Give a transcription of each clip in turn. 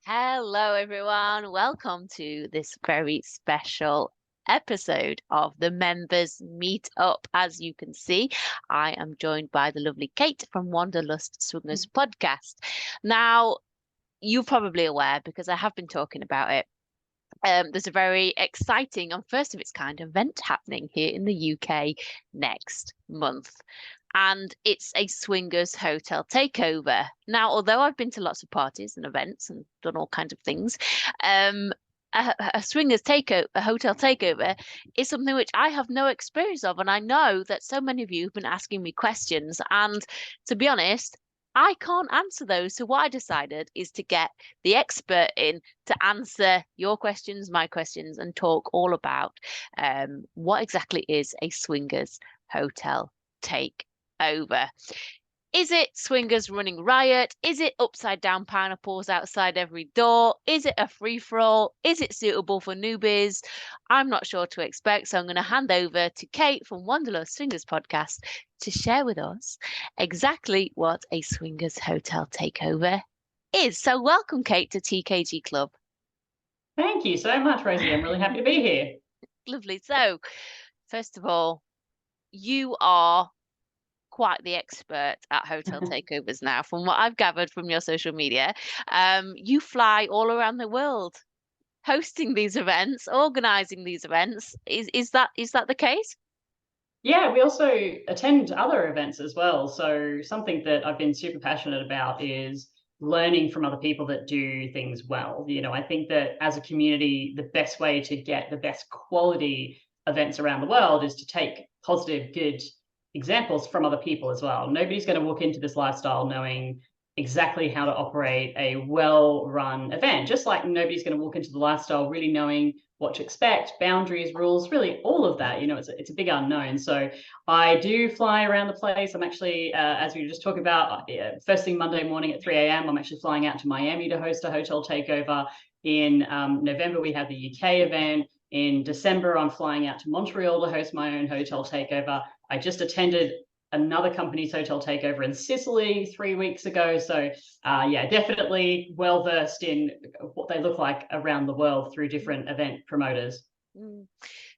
Hello, everyone. Welcome to this very special episode of the Members Meet Up. As you can see, I am joined by the lovely Cate from Wanderlust Swingers Podcast. Now, you're probably aware because I have been talking about it. There's a very exciting and first of its kind event happening here in the UK next month. And it's a swingers hotel takeover. Now, although I've been to lots of parties and events and done all kinds of things, um, a swingers takeover, a hotel takeover, is something which I have no experience of. And I know that so many of you have been asking me questions. And to be honest, I can't answer those. So what I decided is to get the expert in to answer your questions, my questions, and talk all about what exactly is a swingers hotel takeover. Is it swingers running riot? Is it upside down pineapples outside every door? Is it a free for all? Is it suitable for newbies? I'm not sure what to expect, so I'm going to hand over to Cate from Wanderlust Swingers Podcast to share with us exactly what a swingers hotel takeover is. So, welcome, Cate, to TKG Club. Thank you so much, Rosie. I'm really happy to be here. Lovely. So, first of all, you are quite the expert at hotel takeovers now, from what I've gathered from your social media. You fly all around the world hosting these events, organizing these events. Is that the case? Yeah, we also attend other events as well. So something that I've been super passionate about is learning from other people that do things well. I think that as a community, the best way to get the best quality events around the world is to take positive, good examples from other people as well. Nobody's going to walk into this lifestyle knowing exactly how to operate a well-run event, just like nobody's going to walk into the lifestyle really knowing what to expect, boundaries, rules, really all of that. It's a big unknown. So I do fly around the place. I'm actually, as we were just talking about, first thing Monday morning at 3 a.m., I'm actually flying out to Miami to host a hotel takeover. In November, we have the UK event. In December, I'm flying out to Montreal to host my own hotel takeover. I just attended another company's hotel takeover in Sicily 3 weeks ago. So yeah, definitely well versed in what they look like around the world through different event promoters.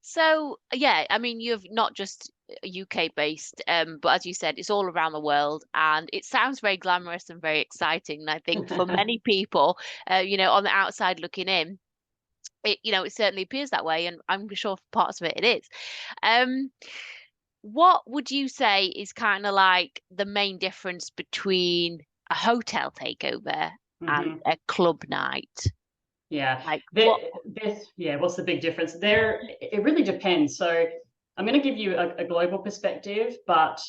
So yeah, I mean, you've not just UK based, but as you said, it's all around the world, and it sounds very glamorous and very exciting. And I think for many people, on the outside looking in, it certainly appears that way, and I'm sure for parts of it is. Um, what would you say is kind of like the main difference between a hotel takeover and a club night? Yeah, Like what? what's the big difference there? It really depends. So I'm going to give you a global perspective, but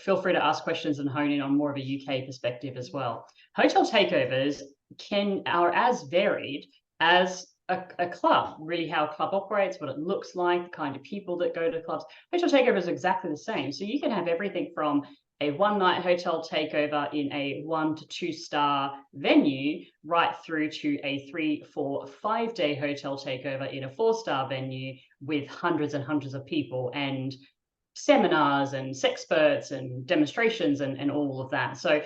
feel free to ask questions and hone in on more of a UK perspective as well. Hotel takeovers are as varied as a club, really how a club operates, what it looks like, the kind of people that go to clubs. Hotel takeovers is exactly the same. So you can have everything from a one-night hotel takeover in a 1 to 2 star venue, right through to a 3, 4, 5 day hotel takeover in a 4-star venue with hundreds and hundreds of people and seminars and sexperts and demonstrations and all of that. So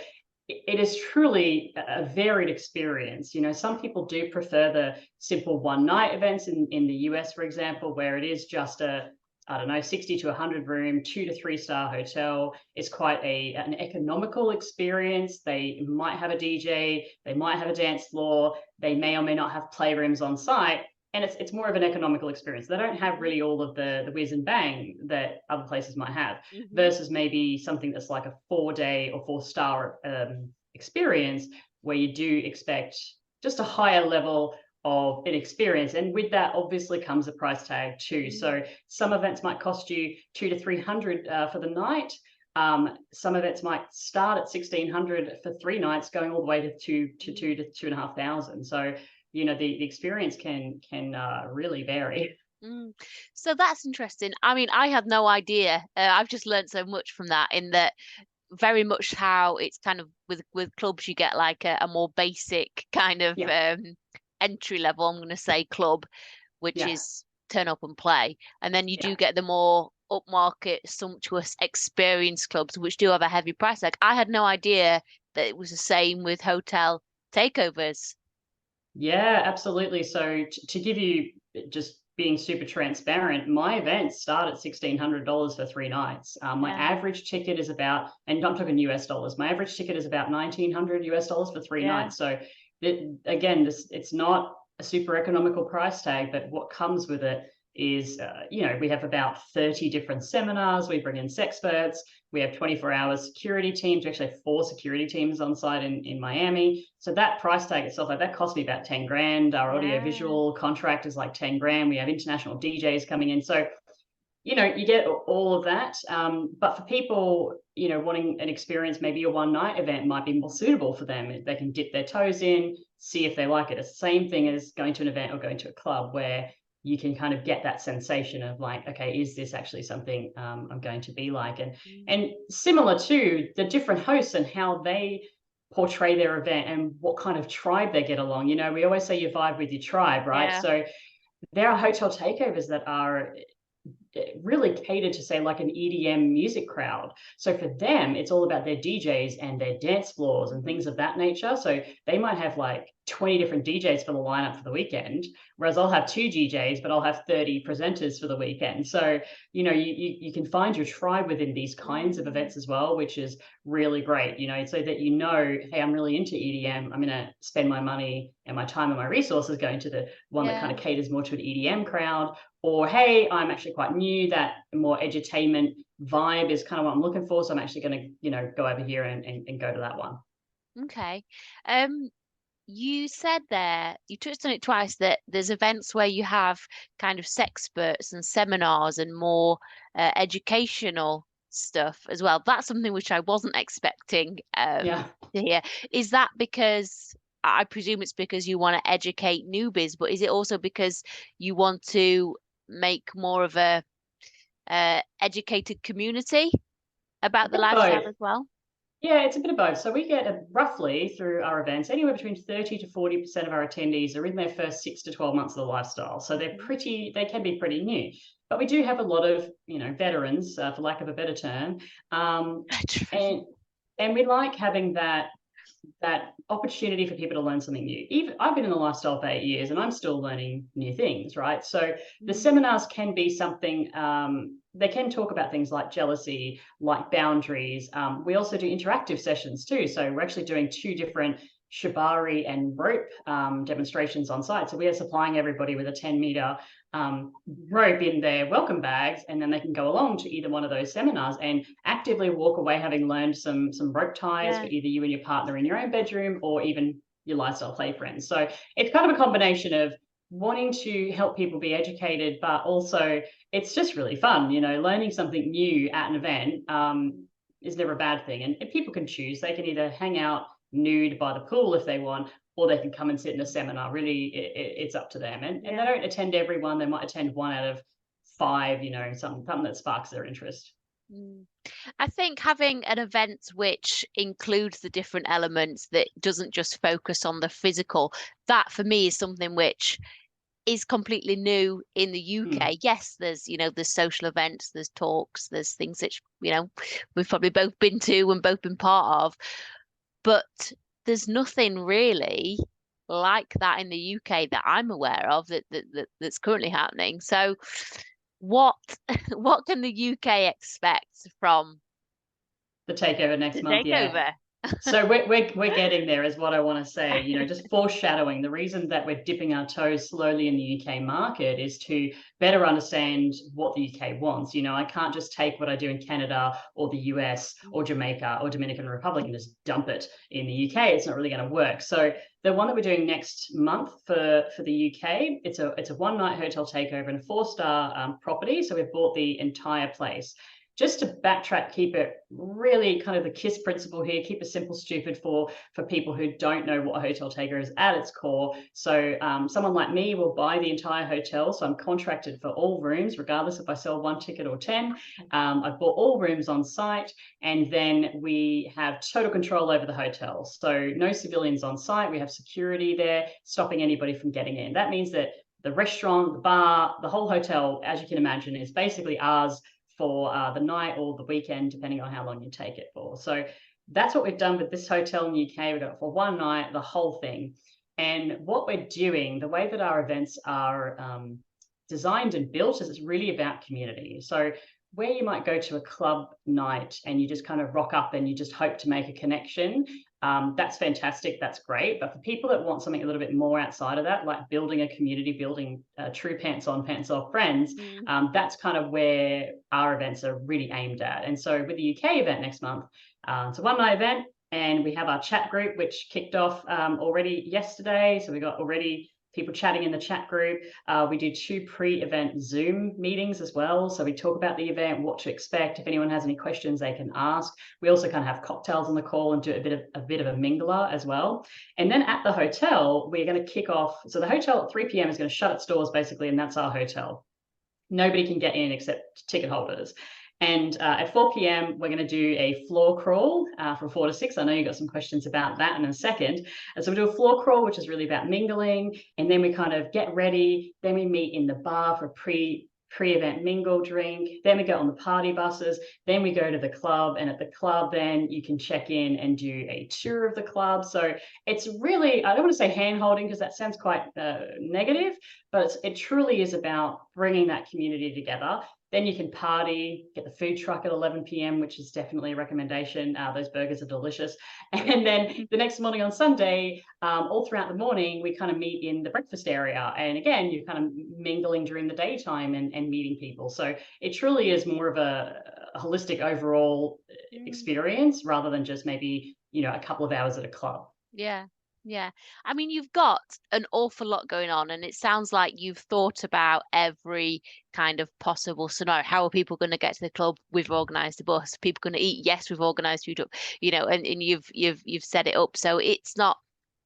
it is truly a varied experience. Some people do prefer the simple one-night events in the US, for example, where it is just a, I don't know, 60 to 100 room, 2 to 3 star hotel. It's quite an economical experience. They might have a DJ, they might have a dance floor, they may or may not have playrooms on site. And it's more of an economical experience. They don't have really all of the whiz and bang that other places might have, versus maybe something that's like a 4-day or 4-star experience where you do expect just a higher level of an experience, and with that obviously comes a price tag too. So some events might cost you 200 to 300 for the night. Some events might start at 1,600 for 3 nights, going all the way to 2 to 2,500. So the experience can really vary. So that's interesting. I mean, I had no idea. I've just learned so much from that, in that very much how it's kind of with clubs, you get like a more basic kind of entry level, I'm going to say, club, which is turn up and play. And then you do get the more upmarket, sumptuous experience clubs, which do have a heavy price tag. I had no idea that it was the same with hotel takeovers? Yeah, absolutely. So to give you, just being super transparent, my events start at $1,600 for 3 nights. My Yeah, average ticket is about, and I'm talking US dollars, my average ticket is about 1,900 US dollars for three yeah. nights. So again, it's not a super economical price tag, but what comes with it is, we have about 30 different seminars. We bring in experts. We have 24-hour security teams. We actually have 4 security teams on site in Miami. So that price tag itself, like that cost me about 10 grand. Our audio Yeah. visual contract is like 10 grand. We have international DJs coming in. So, you get all of that. But for people, wanting an experience, maybe a one night event might be more suitable for them. They can dip their toes in, see if they like it. It's the same thing as going to an event or going to a club where you can kind of get that sensation of like, okay, is this actually something I'm going to be like? And similar to the different hosts and how they portray their event and what kind of tribe they get along. We always say you vibe with your tribe, right? Yeah. So there are hotel takeovers that are really catered to, say, like an EDM music crowd. So for them, it's all about their DJs and their dance floors and things of that nature. So they might have like 20 different DJs for the lineup for the weekend, whereas I'll have 2 DJs, but I'll have 30 presenters for the weekend. So, you can find your tribe within these kinds of events as well, which is really great, so that, hey, I'm really into EDM. I'm going to spend my money and my time and my resources going to the one that kind of caters more to an EDM crowd. Or, hey, I'm actually quite new, that more edutainment vibe is kind of what I'm looking for. So I'm actually going to, go over here and go to that one. Okay. You said there, you touched on it twice, that there's events where you have kind of sexperts and seminars and more educational stuff as well. That's something which I wasn't expecting Yeah. to hear. Is that because, I presume it's because you want to educate newbies, but is it also because you want to make more of a educated community A about the bit of lifestyle both. as well? Yeah, it's a bit of both. So we get roughly through our events, anywhere between 30 to 40% of our attendees are in their first 6 to 12 months of the lifestyle. So they can be pretty new. But we do have a lot of, veterans, for lack of a better term. And and we like having that opportunity for people to learn something new. Even I've been in the lifestyle for 8 years and I'm still learning new things, right? So the seminars can be something, they can talk about things like jealousy, like boundaries. We also do interactive sessions too. So we're actually doing 2 different shibari and rope demonstrations on site. So we are supplying everybody with a 10-meter rope in their welcome bags, and then they can go along to either one of those seminars and actively walk away having learned some rope ties for Yeah. either you and your partner in your own bedroom or even your lifestyle play friends. So it's kind of a combination of wanting to help people be educated, but also it's just really fun, learning something new at an event is never a bad thing. And people can choose. They can either hang out nude by the pool if they want, or they can come and sit in a seminar. Really, it's up to them. And they don't attend every one. They might attend 1 out of 5, something that sparks their interest. I think having an event which includes the different elements, that doesn't just focus on the physical, that for me is something which is completely new in the UK. Yes, there's social events, there's talks, there's things that, we've probably both been to and both been part of, but there's nothing really like that in the UK that I'm aware of that's currently happening. So what what can the UK expect from The takeover next the month, yeah. takeover? So we're getting there, is what I want to say. Just foreshadowing. The reason that we're dipping our toes slowly in the UK market is to better understand what the UK wants. I can't just take what I do in Canada or the US or Jamaica or Dominican Republic and just dump it in the UK. It's not really going to work. So the one that we're doing next month for the UK, it's a one-night hotel takeover and a 4-star property. So we've bought the entire place. Just to backtrack, keep it really kind of the KISS principle here, keep it simple, stupid for people who don't know what a hotel takeover is at its core. So someone like me will buy the entire hotel. So I'm contracted for all rooms, regardless if I sell 1 ticket or 10. I've bought all rooms on site, and then we have total control over the hotel. So no civilians on site. We have security there, stopping anybody from getting in. That means that the restaurant, the bar, the whole hotel, as you can imagine, is basically ours for the night or the weekend, depending on how long you take it for. So that's what we've done with this hotel in the UK. We've got it for one night, the whole thing. And what we're doing, the way that our events are designed and built, is it's really about community. So where you might go to a club night and you just kind of rock up and you just hope to make a connection, that's fantastic, that's great. But for people that want something a little bit more outside of that, like building a community, building true pants on, pants off friends, that's kind of where our events are really aimed at. And so with the UK event next month, it's a one-night event, and we have our chat group, which kicked off already yesterday. So we got already people chatting in the chat group. We do 2 pre-event Zoom meetings as well. So we talk about the event, what to expect. If anyone has any questions, they can ask. We also kind of have cocktails on the call and do a bit of a mingler as well. And then at the hotel, we're going to kick off. So the hotel at 3 p.m. is going to shut its doors basically, and that's our hotel. Nobody can get in except ticket holders. And at 4 p.m., we're going to do a floor crawl from 4 to 6. I know you got some questions about that in a second. And so we do a floor crawl, which is really about mingling. And then we kind of get ready. Then we meet in the bar for pre-event mingle drink. Then we go on the party buses. Then we go to the club. And at the club, then you can check in and do a tour of the club. So it's really, I don't want to say hand-holding because that sounds quite negative, but it truly is about bringing that community together. Then you can party, get the food truck at 11 p.m., which is definitely a recommendation. Those burgers are delicious. And then the next morning on Sunday, all throughout the morning, we kind of meet in the breakfast area. And again, you're kind of mingling during the daytime and meeting people. So it truly is more of a holistic overall experience rather than just maybe, a couple of hours at a club. Yeah. Yeah. I mean, you've got an awful lot going on, and it sounds like you've thought about every kind of possible scenario. How are people going to get to the club? We've organised a bus. People going to eat? Yes, we've organised food up, and you've set it up. So it's not,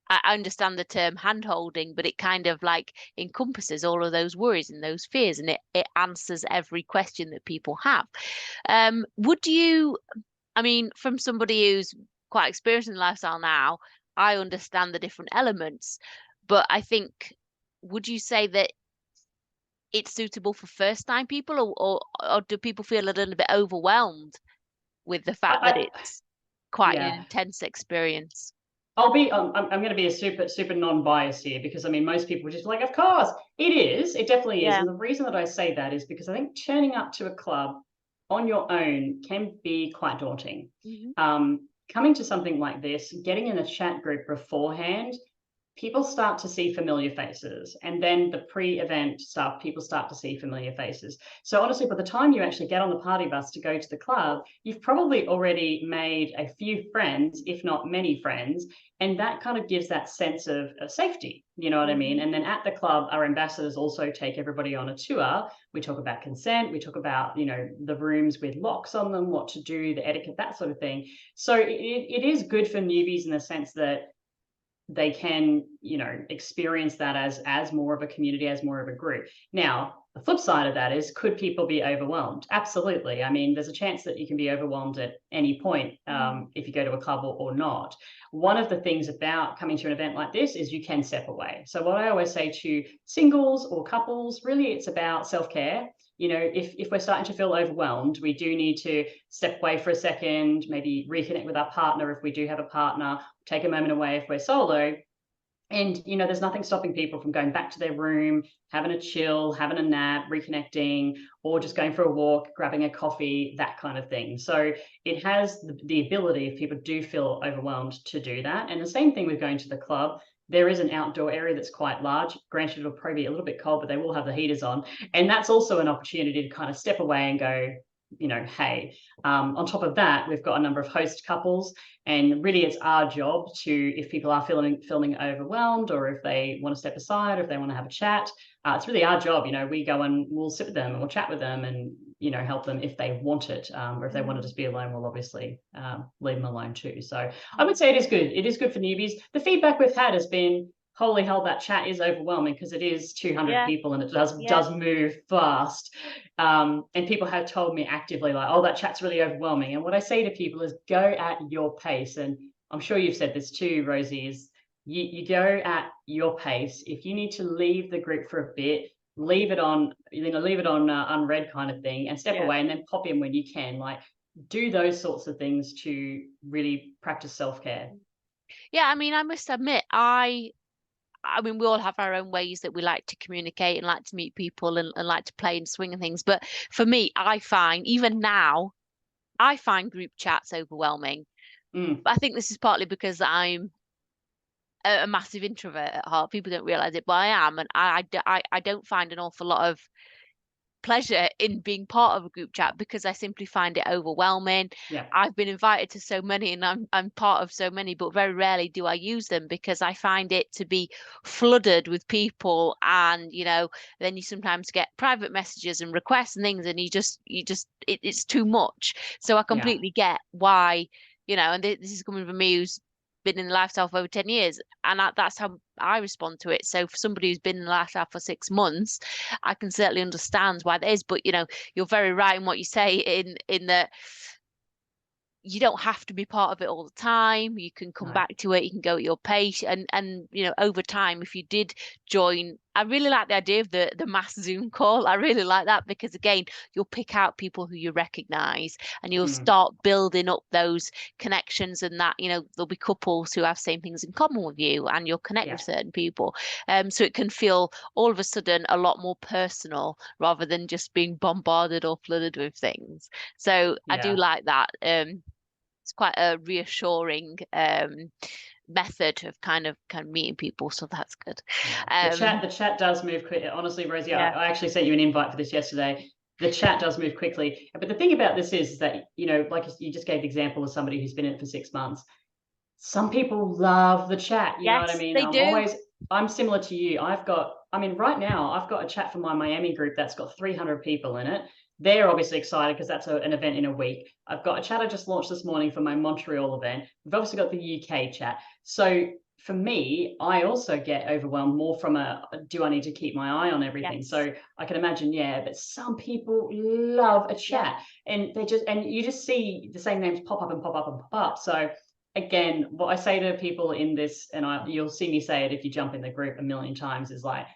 I understand the term hand holding, but it kind of like encompasses all of those worries and those fears, and it answers every question that people have. Would you, I mean, from somebody who's quite experienced in the lifestyle now, I understand the different elements, but I think, would you say that it's suitable for first-time people, or do people feel a little bit overwhelmed with the fact that it's quite an intense experience? I'm going to be a super non-biased here, because I mean, most people are just like, of course it is. It definitely is. And the reason that I say that is because I think turning up to a club on your own can be quite daunting. Coming to something like this, getting in a chat group beforehand, people start to see familiar faces. And then the pre-event stuff, people start to see familiar faces. So honestly, by the time you actually get on the party bus to go to the club, you've probably already made a few friends, if not many friends. And that kind of gives that sense of safety, you know what I mean? And then at the club, our ambassadors also take everybody on a tour. We talk about consent, we talk about, the rooms with locks on them, what to do, the etiquette, that sort of thing. So it is good for newbies in the sense that they can, experience that as more of a community, as more of a group. Now, the flip side of that is, could people be overwhelmed? Absolutely. I mean, there's a chance that you can be overwhelmed at any point if you go to a club or not. One of the things about coming to an event like this is you can step away. So what I always say to singles or couples, really, it's about self-care. If we're starting to feel overwhelmed, we do need to step away for a second, maybe reconnect with our partner if we do have a partner, take a moment away if we're solo. And, there's nothing stopping people from going back to their room, having a chill, having a nap, reconnecting, or just going for a walk, grabbing a coffee, that kind of thing. So it has the ability, if people do feel overwhelmed, to do that. And the same thing with going to the club. There is an outdoor area that's quite large. Granted, it'll probably be a little bit cold, but they will have the heaters on. And that's also an opportunity to kind of step away and go, hey. On top of that, we've got a number of host couples, and really it's our job to, if people are feeling overwhelmed, or if they want to step aside, or if they want to have a chat, it's really our job. We go and we'll sit with them and we'll chat with them and, help them if they want it, or if they want to just be alone, we'll obviously leave them alone too. So I would say it is good. It is good for newbies. The feedback we've had has been, holy hell, that chat is overwhelming, because it is 200 people and it does move fast. And people have told me actively, like, oh, that chat's really overwhelming. And what I say to people is, go at your pace. And I'm sure you've said this too, Rosie, is you go at your pace. If you need to leave the group for a bit, leave it on unread kind of thing, and step away, and then pop in when you can. Like, do those sorts of things to really practice self-care. Yeah, I mean, I must admit, I mean, we all have our own ways that we like to communicate and like to meet people and like to play and swing and things. But for me, I find even now, I find group chats overwhelming. Mm, But I think this is partly because I'm a massive introvert at heart. People don't realize it, but I am, and I don't find an awful lot of pleasure in being part of a group chat because I simply find it overwhelming. yeah, I've been invited to so many and I'm part of so many, but very rarely do I use them because I find it to be flooded with people and then you sometimes get private messages and requests and things and it's too much. So I yeah, completely get why, and this is coming from me who's been in the lifestyle for over 10 years and that's how I respond to it. So for somebody who's been in the lifestyle for 6 months, I can certainly understand why that is. But you're very right in what you say in that you don't have to be part of it all the time. You can come no, back to it. You can go at your pace, and over time, if you did join, I really like the idea of the mass Zoom call. I really like that because again, you'll pick out people who you recognize, and you'll mm, start building up those connections, and that there'll be couples who have same things in common with you, and you'll connect yeah, with certain people. So it can feel all of a sudden a lot more personal rather than just being bombarded or flooded with things. So I do yeah. like that. It's quite a reassuring method of kind of meeting people, so that's good. Yeah, Um, the chat does move quick. Honestly, Rosie, yeah. I actually sent you an invite for this yesterday. The chat does move quickly. But the thing about this is that, like you just gave the example of somebody who's been in it for 6 months. Some people love the chat. You know what I Yes, mean? they do. I'm similar to you. Right now, I've got a chat for my Miami group that's got 300 people in it. They're obviously excited because that's an event in a week. I've got a chat I just launched this morning for my Montreal event. We've obviously got the UK chat. So for me, I also get overwhelmed more from do I need to keep my eye on everything? Yes. So I can imagine, yeah, but some people love a Yeah. chat and you just see the same names pop up and pop up and pop up. So again, what I say to people in this, and you'll see me say it if you jump in the group a million times, is like,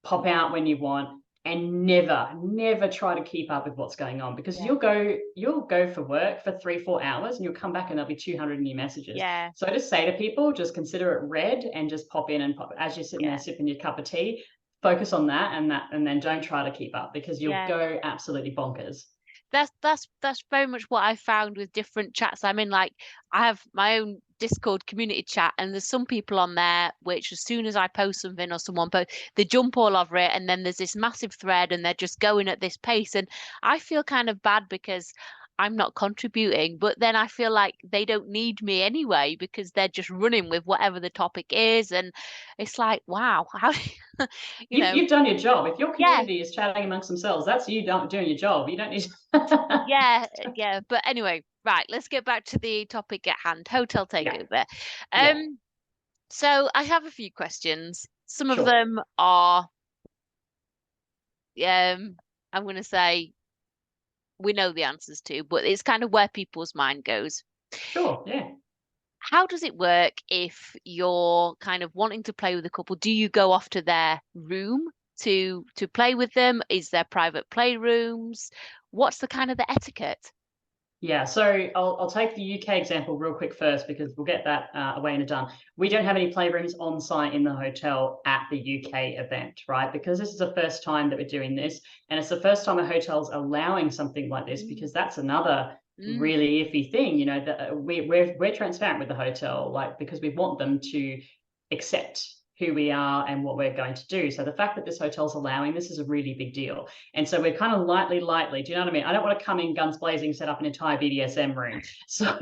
pop out when you want and never try to keep up with what's going on because Yeah. you'll go for work for 3-4 hours and you'll come back and there'll be 200 new messages. Yeah. So I just say to people, just consider it read and just pop in and pop as you're sitting there Yeah. sipping your cup of tea. Focus on that and then don't try to keep up because you'll Yeah. go absolutely bonkers. That's very much what I found with different chats I'm in. Like I have my own Discord community chat, and there's some people on there which, as soon as I post something or someone post, they jump all over it, and then there's this massive thread, and they're just going at this pace, and I feel kind of bad because I'm not contributing, but then I feel like they don't need me anyway because they're just running with whatever the topic is, and it's like, wow, how, you know, You've done your job. If your yeah. community is chatting amongst themselves, that's you doing your job. You don't need to... Yeah, yeah. But anyway, right, let's get back to the topic at hand, hotel Yeah, takeover. yeah, Um, so I have a few questions. Some of sure. them are, I'm going to say we know the answers to, but it's kind of where people's mind goes. Sure, yeah. How does it work if you're kind of wanting to play with a couple? Do you go off to their room to play with them? Is there private playrooms? What's the kind of the etiquette? Yeah, so I'll take the UK example real quick first because we'll get that away and done. We don't have any playrooms on site in the hotel at the UK event, right? Because this is the first time that we're doing this, and it's the first time a hotel's allowing something like this Mm, because that's another mm, really iffy thing, that we're transparent with the hotel, like because we want them to accept who we are and what we're going to do. So the fact that this hotel's allowing this is a really big deal. And so we're kind of lightly, do you know what I mean? I don't want to come in guns blazing, set up an entire BDSM room. So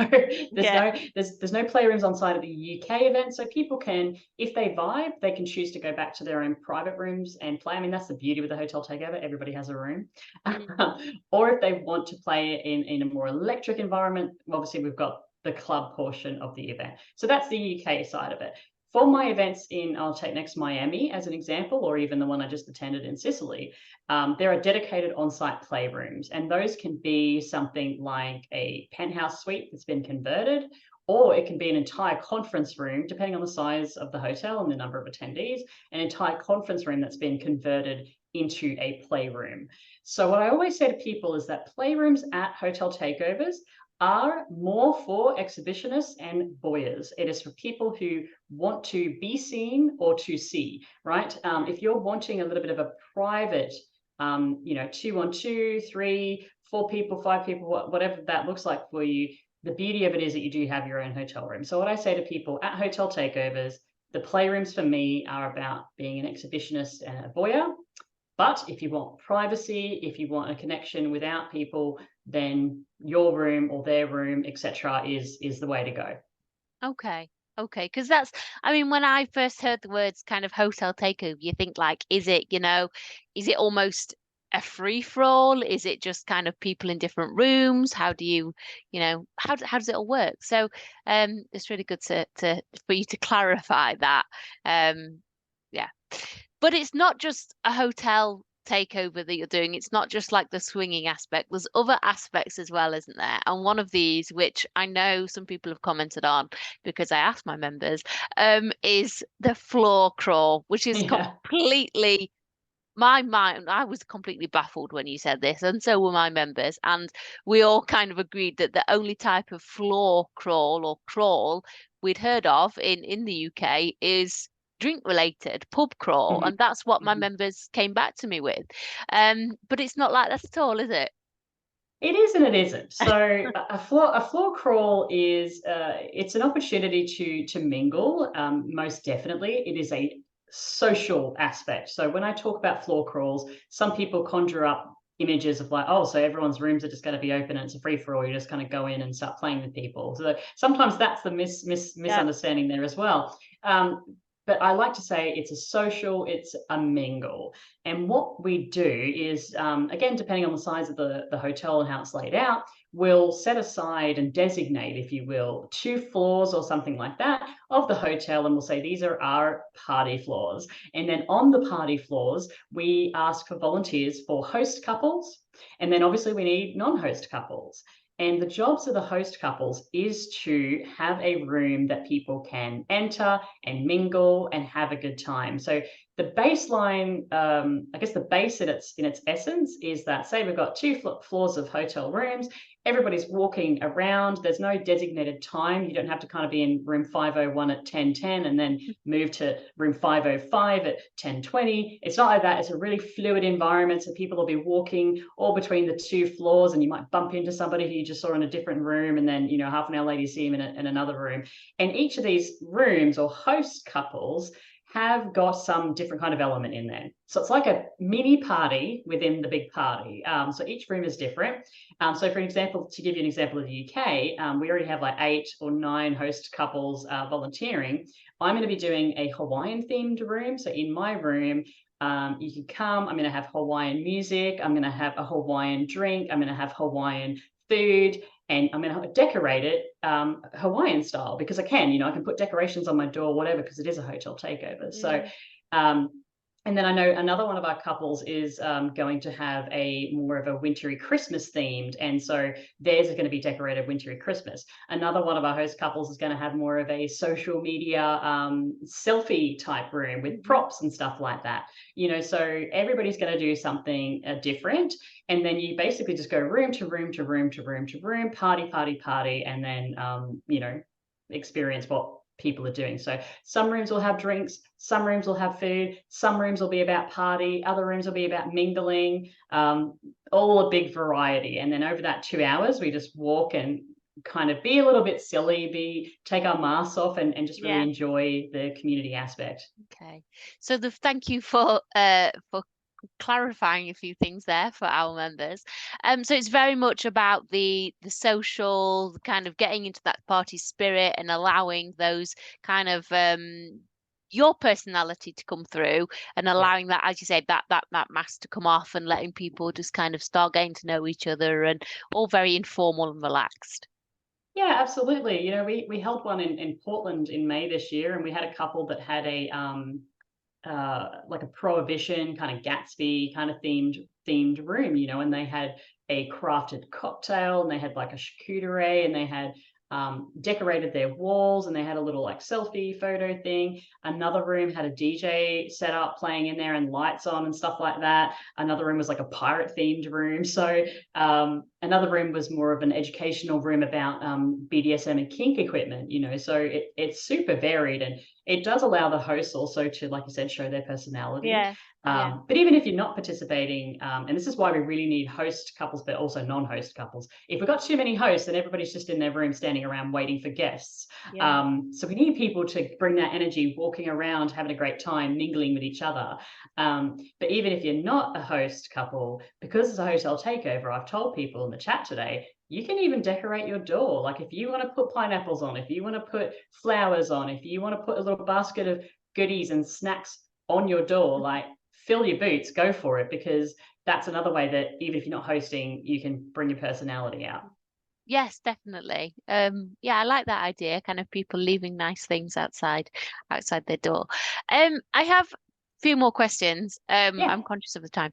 yeah, there's no playrooms on site at the UK event. So people can, if they vibe, they can choose to go back to their own private rooms and play. I mean, that's the beauty with the hotel takeover. Everybody has a room. mm, Or if they want to play in a more electric environment, obviously we've got the club portion of the event. So that's the UK side of it. For my events I'll take next Miami as an example, or even the one I just attended in Sicily, there are dedicated on-site playrooms, and those can be something like a penthouse suite that's been converted, or it can be an entire conference room, depending on the size of the hotel and the number of attendees, an entire conference room that's been converted into a playroom. So what I always say to people is that playrooms at hotel takeovers are more for exhibitionists and voyeurs. It is for people who want to be seen or to see, right? If you're wanting a little bit of a private, 2-on-2, 3, 4 people, 5 people, whatever that looks like for you, the beauty of it is that you do have your own hotel room. So what I say to people at hotel takeovers, the playrooms for me are about being an exhibitionist and a voyeur. But if you want privacy, if you want a connection without people, then your room or their room, etc., is the way to go. Okay. Okay. Because that's, I mean, when I first heard the words kind of hotel takeover, you think like, is it almost a free for all? Is it just kind of people in different rooms? How do you, how does it all work? So, it's really good to for you to clarify that. Um, yeah. But it's not just a hotel takeover that you're doing. It's not just like the swinging aspect. There's other aspects as well, isn't there? And one of these, which I know some people have commented on because I asked my members, is the floor crawl, which is Yeah. completely my mind. I was completely baffled when you said this, and so were my members. And we all kind of agreed that the only type of floor crawl or crawl we'd heard of in the UK is drink related pub crawl, Mhm, and that's what my mhm. members came back to me with. But it's not like that at all, is it? It is and it isn't. So a floor crawl is it's an opportunity to mingle. Most definitely, it is a social aspect. So when I talk about floor crawls, some people conjure up images of like, oh, so everyone's rooms are just going to be open and it's a free for all. You just kind of go in and start playing with people. So sometimes that's the Yeah. misunderstanding there as well. But I like to say it's a social, it's a mingle. And what we do is, again, depending on the size of the hotel and how it's laid out, we'll set aside and designate, if you will, 2 floors or something like that of the hotel, and we'll say these are our party floors. And then on the party floors, we ask for volunteers for host couples, and then obviously we need non-host couples. And the jobs of the host couples is to have a room that people can enter and mingle and have a good time. So the baseline, I guess the base in its essence is that, say we've got 2 floors of hotel rooms, everybody's walking around. There's no designated time. You don't have to kind of be in room 501 at 10:10 and then move to room 505 at 10:20. It's not like that. It's a really fluid environment. So people will be walking all between the 2 floors, and you might bump into somebody who you just saw in a different room, and then half an hour later you see them in another room. And each of these rooms or host couples have got some different kind of element in there. So it's like a mini party within the big party. So each room is different. So for example, to give you an example of the UK, we already have like 8 or 9 host couples volunteering. I'm going to be doing a Hawaiian themed room. So in my room, you can come. I'm going to have Hawaiian music. I'm going to have a Hawaiian drink. I'm going to have Hawaiian food, and I'm going to decorate it Hawaiian style because I can. I can put decorations on my door, whatever, because it is a hotel takeover. So, Mm. um, and then I know another one of our couples is going to have a more of a wintry Christmas themed, and so theirs is going to be decorated wintry Christmas. Another one of our host couples is going to have more of a social media selfie type room with Mhm. props and stuff like that. So everybody's going to do something different, and then you basically just go room to room to room to room to room, party, party, party, and then experience what people are doing. So some rooms will have drinks, some rooms will have food, some rooms will be about party, other rooms will be about mingling, all a big variety. And then over that 2 hours, we just walk and kind of be a little bit silly, take our masks off, and just really Yeah. enjoy the community aspect. Okay. So thank you for clarifying a few things there for our members. So it's very much about the social, kind of getting into that party spirit and allowing those kind of your personality to come through and Yeah. allowing that, as you said, that mask to come off and letting people just kind of start getting to know each other and all very informal and relaxed. Yeah, absolutely. We held one in Portland in May this year, and we had a couple that had a like a prohibition kind of Gatsby kind of themed room, and they had a crafted cocktail, and they had like a charcuterie, and they had decorated their walls, and they had a little like selfie photo thing. Another room had a DJ set up playing in there and lights on and stuff like that. Another room was like a pirate themed room. So another room was more of an educational room about BDSM and kink equipment, so it's super varied, and it does allow the hosts also to, like you said, show their personality. Yeah. But even if you're not participating, and this is why we really need host couples, but also non-host couples. If we've got too many hosts, then everybody's just in their room standing around waiting for guests. So we need people to bring that energy, walking around, having a great time, mingling with each other. But even if you're not a host couple, because it's a hotel takeover, I've told people in the chat today, you can even decorate your door. Like if you want to put pineapples on, if you want to put flowers on, if you want to put a little basket of goodies and snacks on your door, like fill your boots, go for it, because that's another way that even if you're not hosting, you can bring your personality out. Yes, definitely. I like that idea, kind of people leaving nice things outside their door. I have a few more questions. I'm conscious of the time.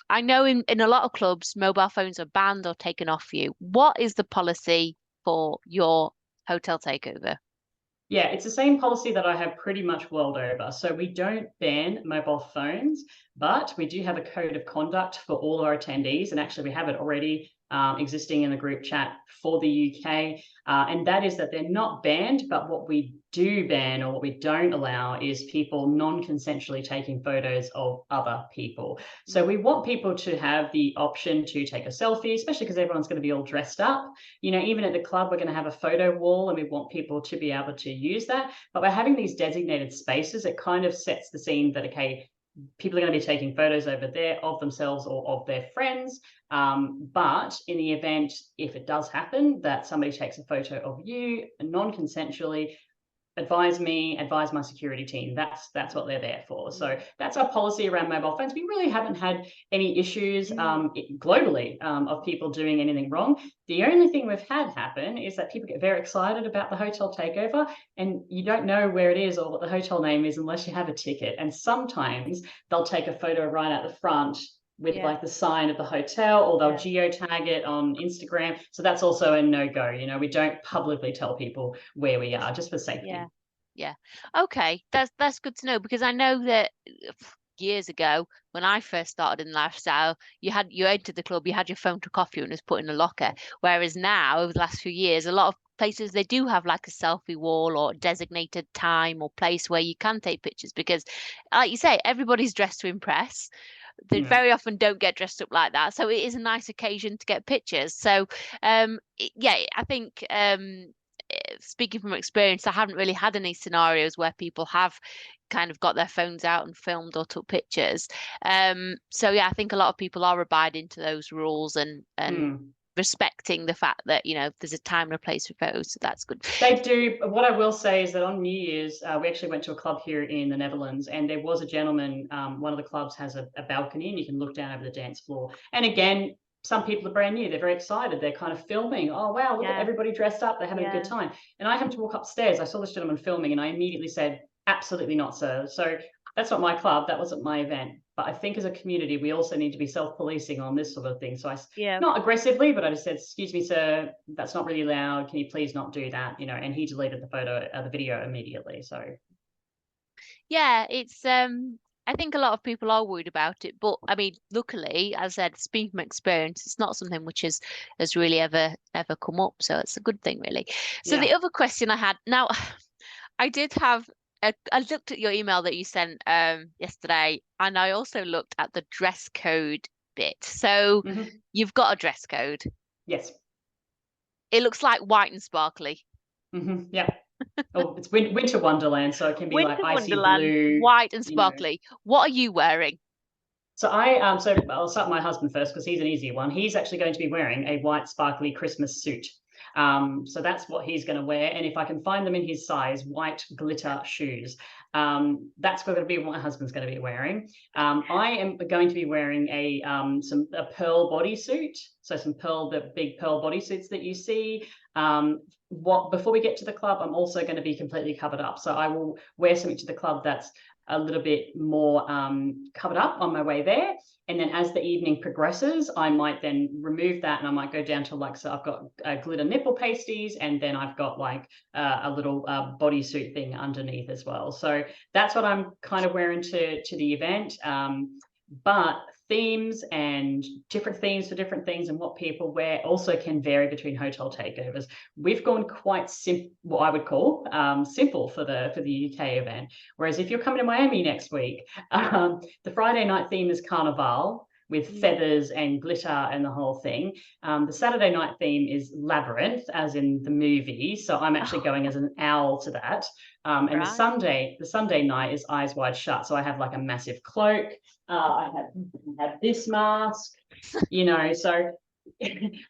I know in a lot of clubs, mobile phones are banned or taken off you. What is the policy for your hotel takeover? Yeah, it's the same policy that I have pretty much world over. So we don't ban mobile phones, but we do have a code of conduct for all our attendees. And actually, we have it already existing in the group chat for the UK. And that is that they're not banned, but what we do ban or what we don't allow is people non-consensually taking photos of other people. So we want people to have the option to take a selfie, especially because everyone's going to be all dressed up. Even at the club, we're going to have a photo wall and we want people to be able to use that. But by having these designated spaces, it kind of sets the scene that, okay, people are going to be taking photos over there of themselves or of their friends. But in the event, if it does happen, that somebody takes a photo of you non-consensually, advise my security team. That's what they're there for. So that's our policy around mobile phones. We really haven't had any issues globally of people doing anything wrong. The only thing we've had happen is that people get very excited about the hotel takeover, and you don't know where it is or what the hotel name is unless you have a ticket. And sometimes they'll take a photo right at the front with like the sign of the hotel, or they'll geotag it on Instagram. So that's also a no-go. We don't publicly tell people where we are, just for safety. Yeah. Okay. That's good to know, because I know that years ago when I first started in lifestyle, you entered the club, you had your phone took off you and it was put in a locker. Whereas now, over the last few years, a lot of places they do have like a selfie wall or designated time or place where you can take pictures, because like you say, everybody's dressed to impress. They very often don't get dressed up like that, so it is a nice occasion to get pictures. So I think speaking from experience, I haven't really had any scenarios where people have kind of got their phones out and filmed or took pictures. So I think a lot of people are abiding to those rules and respecting the fact that there's a time and a place for photos, so that's good. They do. What I will say is that on New Year's, we actually went to a club here in the Netherlands, and there was a gentleman. One of the clubs has a balcony, and you can look down over the dance floor. And again, some people are brand new. They're very excited. They're kind of filming. Oh, wow, look at everybody dressed up. They're having a good time. And I happened to walk upstairs. I saw this gentleman filming, and I immediately said, absolutely not, sir. So that's not my club. That wasn't my event. But I think as a community, we also need to be self-policing on this sort of thing. So not aggressively, but I just said, excuse me, sir, that's not really allowed. Can you please not do that? And he deleted the video immediately. So it's I think a lot of people are worried about it, but I mean, luckily, as I said, speaking from experience, it's not something which has really ever come up. So it's a good thing, really. So the other question I had now, I did have. I looked at your email that you sent yesterday, and I also looked at the dress code bit. So you've got a dress code. Yes. It looks like white and sparkly. Yeah. Oh, it's winter wonderland, so it can be winter like icy wonderland, blue, white and sparkly. What are you wearing? So I'll start with my husband first, because he's an easier one. He's actually going to be wearing a white sparkly Christmas suit. So that's what he's going to wear. And if I can find them in his size, white glitter shoes. That's going to be what my husband's going to be wearing. I am going to be wearing a pearl bodysuit. So the big pearl bodysuits that you see. Before we get to the club, I'm also going to be completely covered up. So I will wear something to the club that's a little bit more covered up on my way there. And then as the evening progresses, I might then remove that, and I might go down to like, so I've got glitter nipple pasties, and then I've got like a little bodysuit thing underneath as well. So that's what I'm kind of wearing to the event. But themes and different themes for different things and what people wear also can vary between hotel takeovers. We've gone quite simple, what I would call simple for the UK event. Whereas if you're coming to Miami next week, the Friday night theme is Carnival with feathers and glitter and the whole thing. The Saturday night theme is Labyrinth, as in the movie. So I'm actually going as an owl to that. And Right. the Sunday night is Eyes Wide Shut. So I have like a massive cloak. I have this mask, you know. So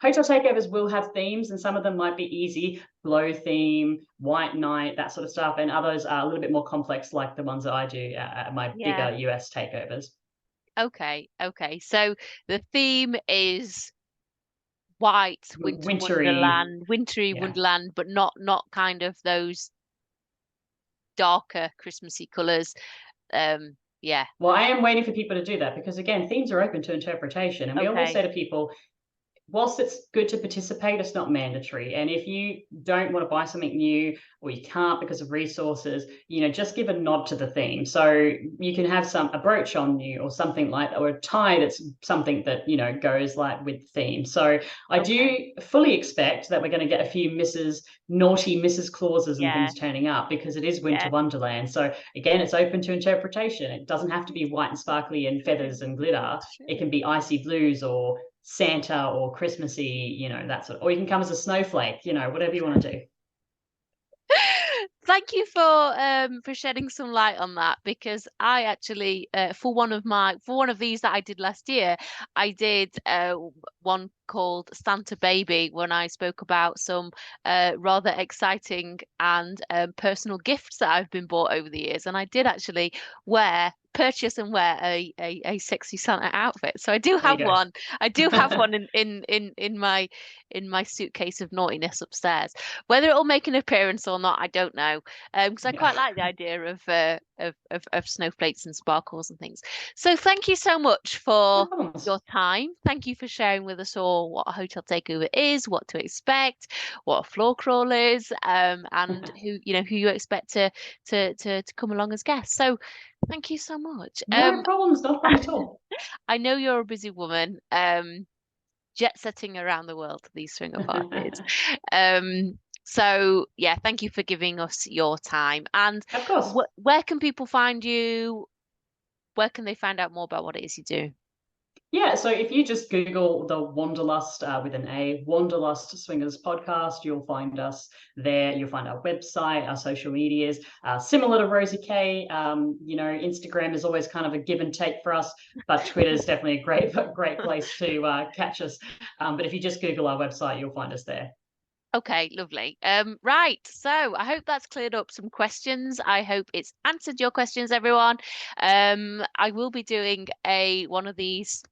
hotel takeovers will have themes, and some of them might be easy, glow theme, white night, that sort of stuff, and others are a little bit more complex, like the ones that I do at my bigger US takeovers. Okay. So the theme is white, winter Wintry, wonderland, wintry wonderland, but not kind of those darker Christmassy colours. Yeah. Well, I am waiting for people to do that, because again, themes are open to interpretation, and we always say to people, whilst it's good to participate, it's not mandatory. And if you don't want to buy something new, or you can't because of resources, you know, just give a nod to the theme. So you can have a brooch on you or something like that, or a tie that's something that, you know, goes like with the theme. So I do fully expect that we're going to get a few naughty Mrs. Clauses and things turning up, because it is winter wonderland. So again, it's open to interpretation. It doesn't have to be white and sparkly and feathers and glitter. It can be icy blues or Santa or Christmassy, you know, that sort of, or you can come as a snowflake, you know, whatever you want to do. Thank you for shedding some light on that, because I actually for one of these that I did last year, I did one called Santa Baby, when I spoke about some rather exciting and personal gifts that I've been bought over the years, and I did actually purchase and wear a sexy Santa outfit. So I do have one. I do have one in my suitcase of naughtiness upstairs. Whether it'll make an appearance or not, I don't know. Because I quite like the idea of snowflakes and sparkles and things. So thank you so much for your time. Thank you for sharing with us all what a hotel takeover is, what to expect, what a floor crawl is, and who you expect to come along as guests. So thank you so much. No problems, not a problem at all. I know you're a busy woman, jet setting around the world to these swinger parties. So yeah, thank you for giving us your time. And of course, where can people find you? Where can they find out more about what it is you do? Yeah, so if you just Google the Wanderlust with an A, Wanderlust Swingers Podcast, you'll find us there. You'll find our website, our social medias. Similar to Rosie Cate, you know, Instagram is always kind of a give and take for us, but Twitter is definitely a great place to catch us. But if you just Google our website, you'll find us there. Okay, lovely. Right. So I hope that's cleared up some questions. I hope it's answered your questions, everyone. I will be doing one of these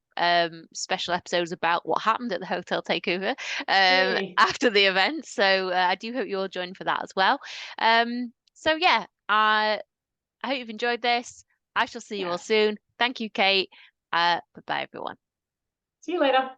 special episodes about what happened at the hotel takeover after the event. So I do hope you'll join for that as well. So yeah, I hope you've enjoyed this. I shall see you all soon. Thank you, Cate. Bye-bye, everyone. See you later.